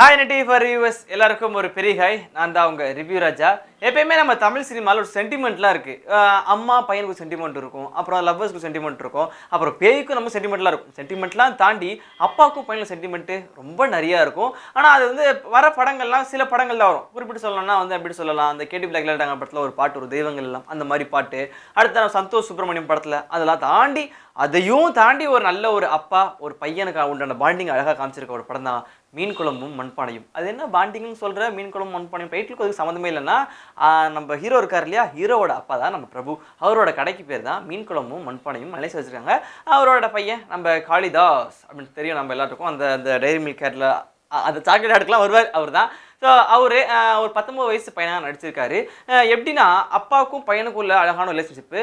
Hi Nutty for US எல்லாருக்கும் ஒரு பெரிய ஹாய். நான் தான் உங்கள் ரிவ்யூ ராஜா. எப்பயுமே நம்ம தமிழ் சினிமாவில் ஒரு சென்டிமெண்ட்லாம் இருக்குது. அம்மா பையனுக்கு சென்டிமெண்ட் இருக்கும், அப்புறம் லவ்வர்ஸ்க்கு சென்டிமெண்ட் இருக்கும், அப்புறம் பேய்க்கும் நம்ம சென்டிமெண்ட்லாம் இருக்கும். சென்டிமெண்ட்லாம் தாண்டி அப்பாவுக்கும் பையனுக்கு சென்டிமெண்ட்டு ரொம்ப நிறையா இருக்கும். ஆனால் அது வந்து வர படங்கள்லாம் சில படங்கள் தான் வரும். குறிப்பிட்டு சொல்லணும்னா வந்து எப்படி சொல்லலாம், அந்த கேடி பிளாக் லேட்டாங்க படத்தில் ஒரு பாட்டு, ஒரு தெய்வங்கள் எல்லாம் அந்த மாதிரி பாட்டு. அடுத்த சந்தோஷ் சுப்ரமணியம் படத்தில் அதெல்லாம் தாண்டி அதையும் தாண்டி ஒரு நல்ல ஒரு அப்பா ஒரு பையனுக்கு உண்டான பாண்டிங் அழகாக காமிச்சிருக்க ஒரு படம் தான் மீன் குழம்பும் மண்பானையும். அது என்ன பாண்டிங்னு சொல்கிற மீன் குழம்பும் மண்பானையும் டைட்டிலுக்கு அதுக்கு சம்மந்தமே இல்லைன்னா, நம்ம ஹீரோ இருக்கார் இல்லையா, ஹீரோவோட அப்பா தான் நம்ம பிரபு. அவரோட கடைக்கு பேர் தான் மீன் குழம்பும் மண்பானையும் மலேசியா வச்சுருக்காங்க. அவரோட பையன் நம்ம காளிதாஸ் அப்படின்னு தெரியும் நம்ம எல்லாத்துக்கும். அந்த அந்த டைரி மில்க் கேட்டில் அந்த சாக்லேட் ஆடுக்கெலாம் வருவார் அவர் தான். ஸோ அவர் ஒரு 19 வயசு பையனாக நடிச்சிருக்காரு. எப்படின்னா அப்பாவுக்கும் பையனுக்கும் உள்ள அழகான ரிலேஷன்ஷிப்பு.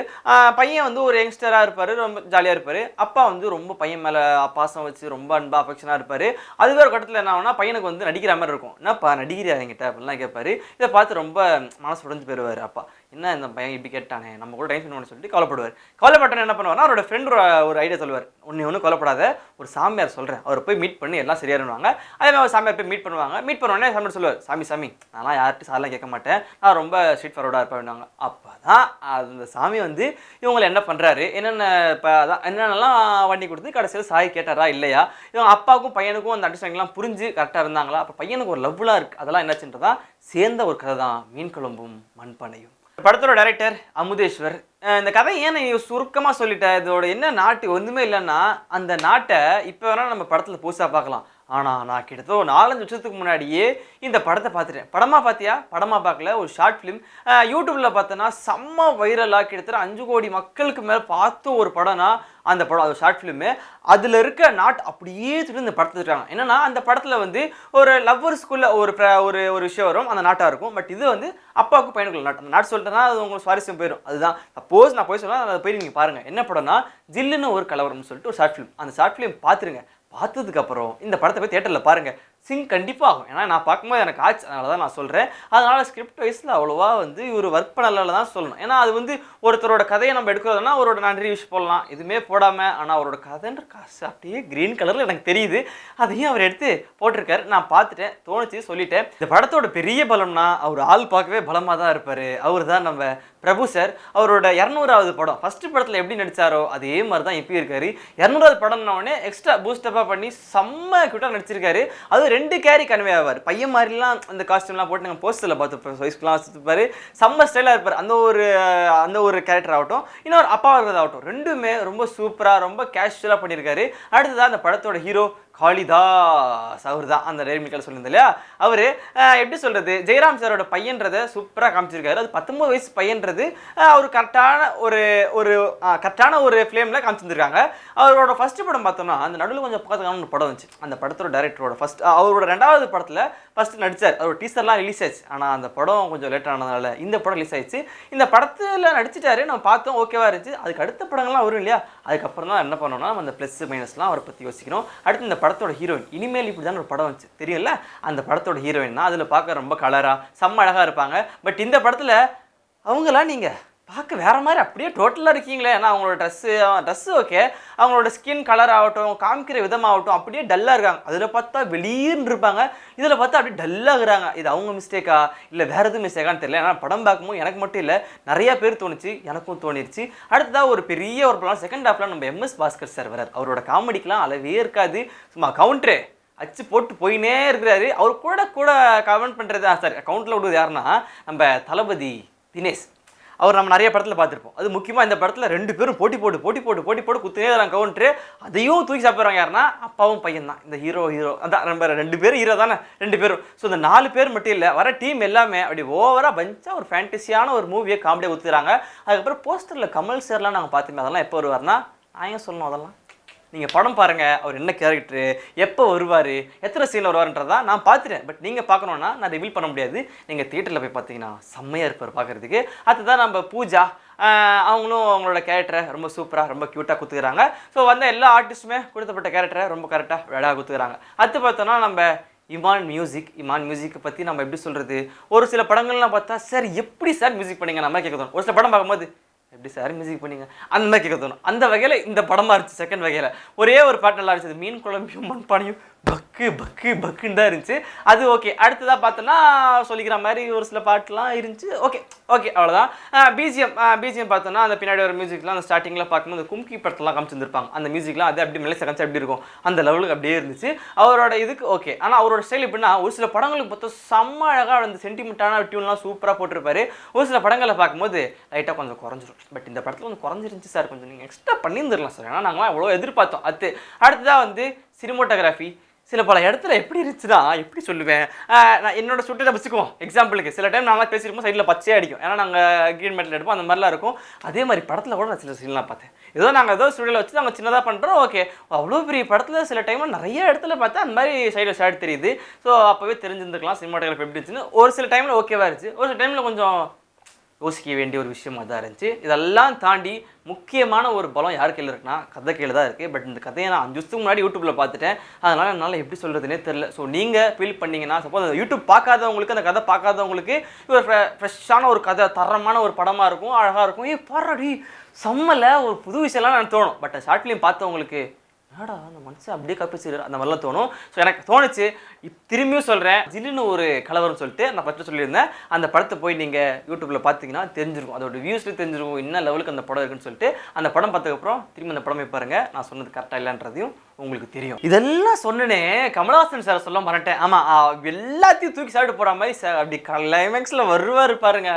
பையன் வந்து ஒரு யங்ஸ்டராக இருப்பார், ரொம்ப ஜாலியாக இருப்பார். அப்பா வந்து ரொம்ப பையன் மேலே பாசம் வச்சு ரொம்ப அன்பாக அஃபெக்ஷனாக இருப்பார். அதுவே ஒரு கட்டத்தில் என்ன ஆகுனா பையனுக்கு வந்து நடிக்கிற மாதிரி இருக்கும். என்னப்பா நடிக்கிறியா என்கிட்ட அப்படின்லாம் கேட்பார். இதை பார்த்து ரொம்ப மனசு உடைஞ்சு போயிடுவார் அப்பா. என்ன இந்த பையன் இப்படி கேட்டானே, நம்ம கூட டைம் பண்ணணும்னு சொல்லிட்டு கவலைப்படுவார். கவலைப்பட்டவன் என்ன பண்ணுவார்னா அவரோட ஃப்ரெண்ட் ஒரு ஐடியா சொல்லுவார். ஒன்று கவலைப்படாத, ஒரு சாமியார் சொல்கிறேன், அவரை போய் மீட் பண்ணி எல்லாம் சரியாருவாங்க. அதே மாதிரி ஒரு சாமியார் போய் மீட் பண்ணுவாங்க. மீட் பண்ணோடனே சாமியார் சொல்லுவார், சாமி நான்லாம் யார்கிட்டும் சாரெலாம் கேட்க மாட்டேன், நான் ரொம்ப ஸ்ட்ரீட் ஃபார்வர்டாக இருப்பேன். அப்போ தான் அந்த சாமி வந்து இவங்களை என்ன பண்ணுறாரு, என்னென்ன இப்போ அதான் என்னென்னலாம் வண்டி கொடுத்து கடைசியில் சாய் கேட்டாரா இல்லையா, இவங்க அப்பாவுக்கும் பையனுக்கும் அந்த அண்டர்ஸ்டாண்டிங்லாம் புரிஞ்சு கரெக்டாக இருந்தாங்களா, அப்போ பையனுக்கு ஒரு லவ்லாம் இருக்குது, அதெல்லாம் என்னாச்சுன்றதா சேர்ந்த ஒரு கதை தான் மீன் குழம்பும் மண்பானையும். படத்தோட டைரக்டர் அமுதேஸ்வர். இந்த கதை ஏன் நான் சுருக்கமாக சொல்லிட்டேன், இதோட என்ன நாட்டு ஒன்றுமே இல்லைன்னா அந்த நாட்டை இப்போ வேணால் நம்ம படத்தில் புதுசாக பார்க்கலாம். ஆனால் நான் கிட்டத்தட்ட ஒரு 4-5 வருஷத்துக்கு முன்னாடியே இந்த படத்தை பார்த்துட்டேன். படமாக பார்த்தியா? படமாக பார்க்கல, ஒரு ஷார்ட் ஃபிலிம் யூடியூப்பில் பார்த்தோன்னா செம்ம வைரலாக கிட்டத்தட்ட 5 கோடி மக்களுக்கு மேலே பார்த்து ஒரு படம்னா அந்த படம், அது ஷார்ட் ஃபிலிமு. அதில் இருக்க நாட் அப்படியே தூக்கி இந்த படத்தை இருக்காங்க. என்னென்னா அந்த படத்தில் வந்து ஒரு லவ்வர்ஸ்குள்ளே ஒரு விஷயம் வரும், அந்த நாட்டாக இருக்கும். பட் இது வந்து அப்பாவுக்கு பையனுக்குள்ள நாட். அந்த நாட் சொல்லிட்டேன்னா அது உங்களுக்கு சுவாரஸ்யம் போயிடும். அதுதான் சப்போஸ் நான் போய் சொன்னால் அதை போய் நீங்கள் பாருங்கள். என்ன படம்னா ஜில்லுன்னு ஒரு கலவரம்னு சொல்லிட்டு ஒரு ஷார்ட் ஃபிலிம். அந்த ஷார்ட் ஃபிலிம் பார்த்துருங்க. பார்த்ததுக்கப்புறம் இந்த படத்தை போய் தியேட்டரில் பாருங்கள். சிங்க் கண்டிப்பாக ஆகும். ஏன்னா நான் பார்க்கும்போது எனக்கு ஆச்சு, அதனால தான் நான் சொல்கிறேன். அதனால் ஸ்கிரிப்ட் வைஸில் அவ்வளோவா வந்து இவர் ஒர்க் பண்ணல தான் சொல்லணும். ஏன்னா அது வந்து ஒருத்தரோட கதையை நம்ம எடுக்கிறதுனா அவரோட நான் ரிவ்யூஸ் போடலாம், எதுவுமே போடாமல். ஆனால் அவரோட கதைன்ற காசு அப்படியே க்ரீன் கலரில் எனக்கு தெரியுது, அதையும் அவர் எடுத்து போட்டிருக்காரு. நான் பார்த்துட்டேன், தோணுச்சு, சொல்லிட்டேன். இந்த படத்தோட பெரிய பலம்னா அவர் ஆள் பார்க்கவே பலமாக தான் இருப்பார். அவர் தான் நம்ம பிரபு சார். அவரோட 200வது படம், ஃபஸ்ட்டு படத்தில் எப்படி நடித்தாரோ அதே மாதிரி தான் இப்பயும் இருக்கார். 200வது படம்னோடனே எக்ஸ்ட்ரா பூஸ்டப்பாக பண்ணி செம்ம கியூட்டாக நடிச்சிருக்காரு. அது 2 கேரி கன்வே ஆவார். பையன் மாதிரிலாம் அந்த காஸ்டியூம்லாம் போட்டு நாங்கள் போஸ்டரில் பார்த்து வயசுக்குலாம் வச்சுருப்பார். செம்ம ஸ்டைலாக இருப்பார். அந்த ஒரு கேரக்டர் ஆகட்டும், இன்னொரு அப்பா இருக்கிறதாகட்டும், ரெண்டுமே ரொம்ப சூப்பராக ரொம்ப கேஷுவலாக பண்ணியிருக்காரு. அடுத்ததான் அந்த படத்தோட ஹீரோ காளிதாஸ். அவர் தான் அந்த டைரி மில்க் சொல்லியிருந்தேன் இல்லையா, அவர் எப்படி சொல்கிறது, ஜெயராம் சாரோட பையன்றதை சூப்பராக காமிச்சிருக்காரு. அது 19 வயசு பையன்றது அவர் கரெக்டான ஒரு ஃப்ளேமில் காமிச்சிருந்துருக்காங்க. அவரோட ஃபஸ்ட்டு படம் பார்த்தோம்னா அந்த நடுவில் கொஞ்சம் பக்கத்துக்கான ஒரு படம் வந்துச்சு. அந்த படத்தோட டைரக்டரோட அவரோட 2வது படத்தில் ஃபஸ்ட்டு நடித்தார். அவரோட டீசர்லாம் ரிலீஸ் ஆயிடுச்சு. ஆனால் அந்த படம் கொஞ்சம் லேட் ஆனதுனால இந்த படம் ரிலீஸ் ஆயிடுச்சு. இந்த படத்தில் நடிச்சிட்டாரு, நம்ம பார்த்தோம், ஓகேவா இருந்துச்சு. அதுக்கு அடுத்த படங்கள்லாம் வரும் இல்லையா, அதுக்கப்புறம் தான் என்ன பண்ணோம்னா நம்ம அந்த ப்ளஸ் மைனஸ்லாம் அவரை பற்றி யோசிக்கணும். அடுத்து இந்த படத்தோட ஹீரோயின், இனிமேல் இப்படி தான் ஒரு படம் வந்துச்சு தெரியும்ல, அந்த படத்தோட ஹீரோயின்னா அதில் பார்க்க ரொம்ப கலராக செம்ம அழகாக இருப்பாங்க. பட் இந்த படத்தில் அவங்களாம் நீங்கள் பார்க்க வேறு மாதிரி அப்படியே டோட்டலாக இருக்கீங்களே. ஏன்னா அவங்களோட ட்ரெஸ்ஸு ஓகே, அவங்களோட ஸ்கின் கலர் ஆகட்டும், காமிக்கிற விதமாகட்டும் அப்படியே டல்லாக இருக்காங்க. அதில் பார்த்தா வெளியேன்னு இருப்பாங்க, இதில் பார்த்தா அப்படியே டல்லாகிறாங்க. இது அவங்க மிஸ்டேக்கா இல்லை வேறு எதுவும் மிஸ்டேக்கான்னு தெரியல. ஏன்னா படம் பார்க்கும்போது எனக்கு மட்டும் இல்லை நிறையா பேர் தோணுச்சு, எனக்கும் தோணிடுச்சு. அடுத்ததாக ஒரு பெரிய ஒரு படம் செகண்ட் ஹாஃப்லாம் நம்ம MS பாஸ்கர் சார் வரார். அவரோட காமெடிக்கெலாம் அளவே இருக்காது, சும்மா கவுண்ட்ரு அச்சு போட்டு போயினே இருக்கிறாரு. அவர் கூட கமெண்ட் பண்ணுறது சார் கவுண்டில் விடுவது யாருன்னா நம்ம தளபதி தினேஷ். அவர் நம்ம நிறைய படத்தில் பார்த்துருப்போம். அது முக்கியமாக இந்த படத்தில் 2 பேரும் போட்டி போட்டு குத்துனே தான் கவுண்ட்ரு. அதையும் தூக்கி சாப்பிட்றாங்க. யாருன்னா அப்பாவும் பையன் தான். இந்த ஹீரோ அதான் நம்ம 2 பேரும் ஹீரோ தானே 2 பேரும். ஸோ இந்த 4 பேர் மட்டும் இல்லை, வர டீம் எல்லாமே அப்படி ஓவராக பஞ்சாக ஒரு ஃபேண்டஸியான ஒரு மூவியை காமெடியாக ஊற்றுறாங்க. அதுக்கப்புறம் போஸ்டரில் கமல் சார்லாம் நாங்கள் பார்த்துமே, அதெல்லாம் எப்போ வருவார்னா நான் ஏன் சொல்லணும், அதெல்லாம் நீங்கள் படம் பாருங்கள். அவர் என்ன கேரக்டரு, எப்போ வருவார், எத்தனை சீனில் வருவார்ன்றதான் நான் பார்த்துட்டேன். பட் நீங்கள் பார்க்கணுன்னா நான் ரிவீல் பண்ண முடியாது. நீங்கள் தியேட்டரில் போய் பார்த்தீங்கன்னா செம்மையாக இருப்பார் பார்க்குறதுக்கு. அதுதான் நம்ம பூஜா, அவங்களும் அவங்களோட கேரக்டரை ரொம்ப சூப்பராக ரொம்ப க்யூட்டாக குத்துக்கிறாங்க. ஸோ வந்த எல்லா ஆர்டிஸ்ட்டுமே கொடுத்தப்பட்ட கேரக்டரை ரொம்ப கரெக்டாக அழகாக குத்துக்கிறாங்க. அடுத்து பார்த்தோன்னா நம்ம இமான் மியூசிக்கை பற்றி நம்ம எப்படி சொல்கிறது, ஒரு சில படங்கள்லாம் பார்த்தா சார் எப்படி சார் மியூசிக் பண்ணிங்க நம்ம கேட்க தோணும். ஒரு சில படம் பார்க்கும்போது எப்படி சார் மியூசிக் பண்ணிங்க அந்த மாதிரி கேட்க தோணும். அந்த வகையில் இந்த படமாக இருந்துச்சு. செகண்ட் வகையில் ஒரே ஒரு பாட்டு நல்லா இருந்துச்சு, மீன் குழம்பையும் மண்பானையும் பக்கு பக்கு பக்குன்னு தான் இருந்துச்சு. அது ஓகே. அடுத்ததாக பார்த்தோன்னா சொல்லிக்கிற மாதிரி ஒரு சில பாட்டுலாம் இருந்துச்சு. ஓகே ஓகே அவ்வளோதான். பிஜிஎம் பார்த்தோன்னா அந்த பின்னாடி ஒரு மியூசிக்லாம் அந்த ஸ்டார்டிங்கில் பார்க்கும்போது கும்கி படத்தெல்லாம் காமிச்சிருந்துருப்பாங்க. அந்த மியூசிக்லாம் அது அப்படி மெல்ல செகண்ட்ஸ் எப்படி இருக்கும் அந்த லெவலுக்கு அப்படியே இருந்துச்சு. அவரோட இதுக்கு ஓகே. ஆனால் அவரோட ஸ்டைல் எப்படின்னா ஒரு சில படங்களுக்கு பார்த்தா செம்ம அழகாக அந்த சென்டிமெண்ட்டான டியூன்லாம் சூப்பராக போட்டிருப்பாரு. ஒரு சில படங்களை பார்க்கும்போது லைட்டாக கொஞ்சம் குறைஞ்சிரும். பட் இந்த படத்தில் கொஞ்சம் குறைஞ்சிருந்துச்சு சார், கொஞ்சம் நீங்கள் எக்ஸ்ட்ரா பண்ணியிருந்துடலாம் சார். ஏன்னா நாங்களாம் எவ்வளோ எதிர்பார்த்தோம். அடுத்ததாக வந்து சினிமோட்டோகிராஃபி சில பல இடத்துல எப்படி இருந்துச்சுன்னா எப்படி சொல்லுவேன், நான் என்னோட ஸ்டூடியோவில் வச்சுக்குவோம் எக்ஸாம்பிளுக்கு. சில டைம் நாங்களாம் பேசியிருப்போம் சைடில் பச்சையாக அடிக்கும், ஏன்னா நாங்கள் க்ரீன் மெட்டல் எடுப்போம், அந்த மாதிரிலாம் இருக்கும். அதே மாதிரி படத்தில் கூட நான் சில சீன்லாம் பார்த்தேன். ஏதோ ஸ்டூடியோவில் வச்சு நாங்கள் சின்னதாக பண்ணுறோம். ஓகே, அவ்வளோ பெரிய படத்தில் சில டைமில் நிறைய இடத்துல பார்த்தா அந்த மாதிரி சைடில் ஷார்ட் தெரியுது. ஸோ அப்போவே தெரிஞ்சிருந்துக்கலாம் சினிமாட்டோகிராஃபி எப்படி இருந்துச்சுன்னு. ஒரு சில டைமில் ஓகேவா இருந்துச்சு, ஒரு சில டைமில் கொஞ்சம் யோசிக்க வேண்டிய ஒரு விஷயமாக தான் இருந்துச்சு. இதெல்லாம் தாண்டி முக்கியமான ஒரு பலம் யார் கையில் இருக்குன்னா கதை கையில் தான் இருக்குது. பட் இந்த கதையை நான் 5 வருஷத்துக்கு முன்னாடி யூடியூப்பில் பார்த்துட்டேன். அதனால் என்னால் எப்படி சொல்கிறதுனே தெரில. ஸோ நீங்கள் ஃபீல் பண்ணிங்கன்னா சப்போஸ் அந்த யூடியூப் பார்க்காதவங்களுக்கு, அந்த கதை பார்க்காதவங்களுக்கு ஒரு ஃப்ரெஷ்ஷான ஒரு கதை, தரமான ஒரு படமாக இருக்கும், அழகாக இருக்கும். பாராடி செம்மல ஒரு புது விஷயம்லாம் நான் தோணும். பட் ஷார்ட் ஃபிலிம் பார்த்தவங்களுக்கு என்னடா அந்த மனுஷன் அப்படியே கப்பிச்சிரு அந்த மாதிரிலாம் தோணும். ஸோ எனக்கு தோணுச்சு. திரும்பியும் சொல்கிறேன், ஜில்லுன்னு ஒரு கலவரம் சொல்லிட்டு நான் ஃபஸ்ட்டு சொல்லியிருந்தேன். அந்த படத்தை போய் நீங்கள் யூடியூப்பில் பார்த்தீங்கன்னா தெரிஞ்சிருக்கும், அதோட வியூஸ்லேயும் தெரிஞ்சிருக்கும் என்ன லெவலுக்கு அந்த படம் இருக்குன்னு சொல்லிட்டு. அந்த படம் பார்த்ததுக்கப்புறம் திரும்பி அந்த படமே பாருங்கள், நான் சொன்னது கரெக்டாக இல்லைன்றதையும் உங்களுக்கு தெரியும். இதெல்லாம் சொன்னனே கமலஹாசன் சார் சொல்ல மாட்டேன். ஆமாம், எல்லாத்தையும் தூக்கி சாப்பிட்டு போகிற மாதிரி சார் அப்படி கிளைமேக்ஸில் வருவார் பாருங்க,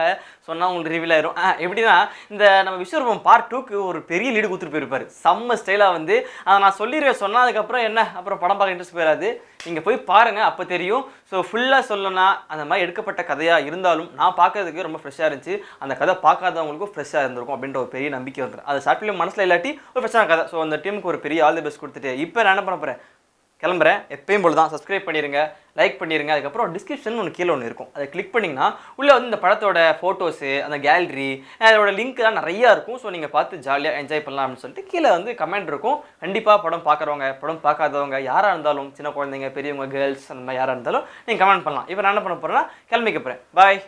சொன்னால் உங்களுக்கு ரிவீல் ஆயிரும். எப்படின்னா இந்த நம்ம விஸ்வரூபம் பார்ட் 2க்கு ஒரு பெரிய லீடு கொடுத்துட்டு போயிருப்பாரு செம்ம ஸ்டைலாக வந்து. அதை நான் சொல்லிடுவேன், சொன்னதுக்கப்புறம் என்ன அப்புறம் படம் பார்க்க இன்ட்ரெஸ்ட் போயிடாது. நீங்கள் போய் பாருங்கள், அப்போ தெரியும். ஸோ ஃபுல்லாக சொல்லணும்னா அந்த மாதிரி எடுக்கப்பட்ட கதையாக இருந்தாலும் நான் பார்க்கறதுக்கு ரொம்ப ஃப்ரெஷ்ஷாக இருந்துச்சு. அந்த கதை பார்க்காதவங்களுக்கும் ஃப்ரெஷ்ஷாக இருந்திருக்கும் அப்படின்ற ஒரு பெரிய நம்பிக்கை வந்துடும். அது ஷார்ட் ஃபிலிம் மனசில் இல்லாட்டி ஒரு ஃப்ரெஷ்ஷான கதை. ஸோ அந்த டீமுக்கு ஒரு பெரிய ஆல் தி பெஸ்ட் கொடுத்துட்டு இப்போ நான் என்ன பண்ண போகிறேன், கிளம்புறேன். எப்பயும் போல் தான் சப்ஸ்கிரைப் பண்ணிடுங்க, லைக் பண்ணிடுங்க. அதுக்கப்புறம் டிஸ்கிரிப்ஷன் ஒன்று கீழே ஒன்று இருக்கும், அதை கிளிக் பண்ணிங்கன்னா உள்ளே வந்து இந்த படத்தோட ஃபோட்டோஸு, அந்த கேலரி, அதோட லிங்க்லாம் நிறையா இருக்கும். ஸோ நீங்கள் பார்த்து ஜாலியாக என்ஜாய் பண்ணலாம் அப்படின்னு சொல்லிட்டு கீழே வந்து கமெண்ட் இருக்கும். கண்டிப்பாக படம் பார்க்குறவங்க, படம் பார்க்காதவங்க யாராக இருந்தாலும், சின்ன குழந்தைங்க, பெரியவங்க, கேர்ள்ஸ் அந்த மாதிரி யாராக இருந்தாலும் நீங்கள் கமெண்ட் பண்ணலாம். இப்போ நான் என்ன பண்ண போகிறேன்னா கிளம்பிக்க போகிறேன். பாய்.